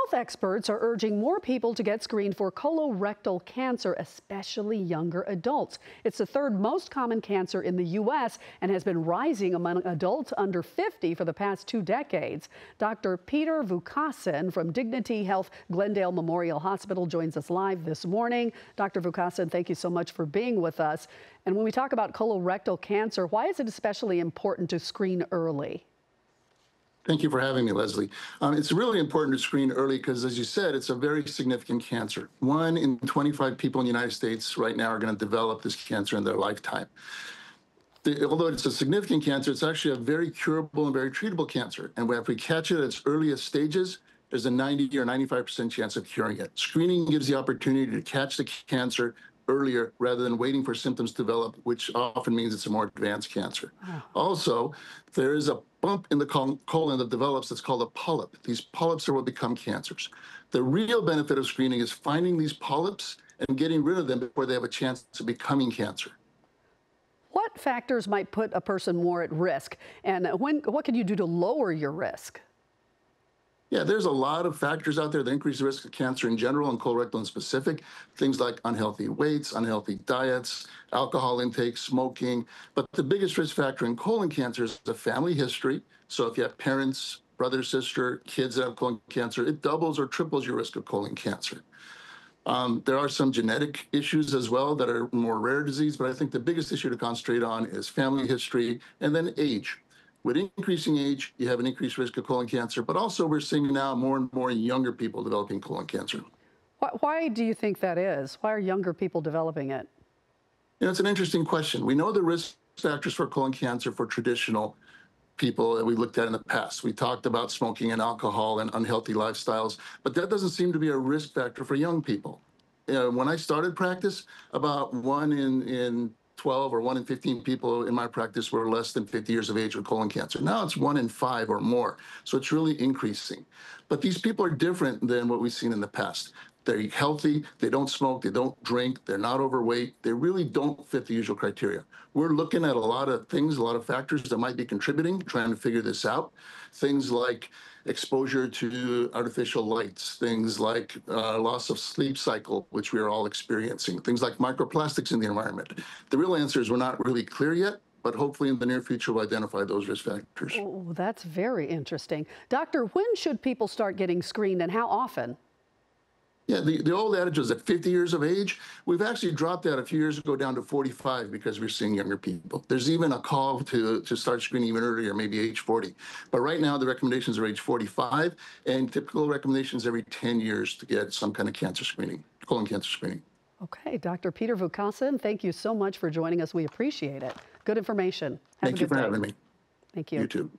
Health experts are urging more people to get screened for colorectal cancer, especially younger adults. It's the third most common cancer in the U.S. and has been rising among adults under 50 for the past 2 decades. Dr. Peter Vukasin from Dignity Health Glendale Memorial Hospital joins us live this morning. Dr. Vukasin, thank you so much for being with us. And when we talk about colorectal cancer, why is it especially important to screen early? Thank you for having me, Leslie. It's really important to screen early because, as you said, it's a very significant cancer. 1 in 25 people in the United States right now are going to develop this cancer in their lifetime. Although it's a significant cancer, it's actually a very curable and very treatable cancer. And if we catch it at its earliest stages, there's a 90 or 95% chance of curing it. Screening gives the opportunity to catch the cancer earlier rather than waiting for symptoms to develop, which often means it's a more advanced cancer. Wow. Also, there is a bump in the colon that develops that's called a polyp. These polyps are what become cancers. The real benefit of screening is finding these polyps and getting rid of them before they have a chance of becoming cancer. What factors might put a person more at risk, and what can you do to lower your risk? Yeah, there's a lot of factors out there that increase the risk of cancer in general and colorectal in specific. Things like unhealthy weights, unhealthy diets, alcohol intake, smoking. But the biggest risk factor in colon cancer is the family history. So if you have parents, brother, sister, kids that have colon cancer, it doubles or triples your risk of colon cancer. There are some genetic issues as well that are more rare disease, but I think the biggest issue to concentrate on is family history and then age. With increasing age, you have an increased risk of colon cancer, but also we're seeing now more and more younger people developing colon cancer. Why do you think that is? Why are younger people developing it? It's an interesting question. We know the risk factors for colon cancer for traditional people that we looked at in the past. We talked about smoking and alcohol and unhealthy lifestyles, but that doesn't seem to be a risk factor for young people. When I started practice, about 1 in 12 or 1 in 15 people in my practice were less than 50 years of age with colon cancer. Now it's 1 in 5 or more. So it's really increasing. But these people are different than what we've seen in the past. They're healthy, they don't smoke, they don't drink, they're not overweight, they really don't fit the usual criteria. We're looking at a lot of things, a lot of factors that might be contributing, trying to figure this out. Things like exposure to artificial lights, things like loss of sleep cycle, which we are all experiencing, things like microplastics in the environment. The real answer is we're not really clear yet, but hopefully in the near future we'll identify those risk factors. Oh, that's very interesting. Doctor, when should people start getting screened and how often? Yeah, the old adage was at 50 years of age. We've actually dropped that a few years ago down to 45 because we're seeing younger people. There's even a call to start screening even earlier, maybe age 40. But right now the recommendations are age 45 and typical recommendations every 10 years to get some kind of cancer screening, colon cancer screening. Okay, Dr. Peter Vukasin, thank you so much for joining us. We appreciate it. Good information. Thank you for having me. Thank you. You too.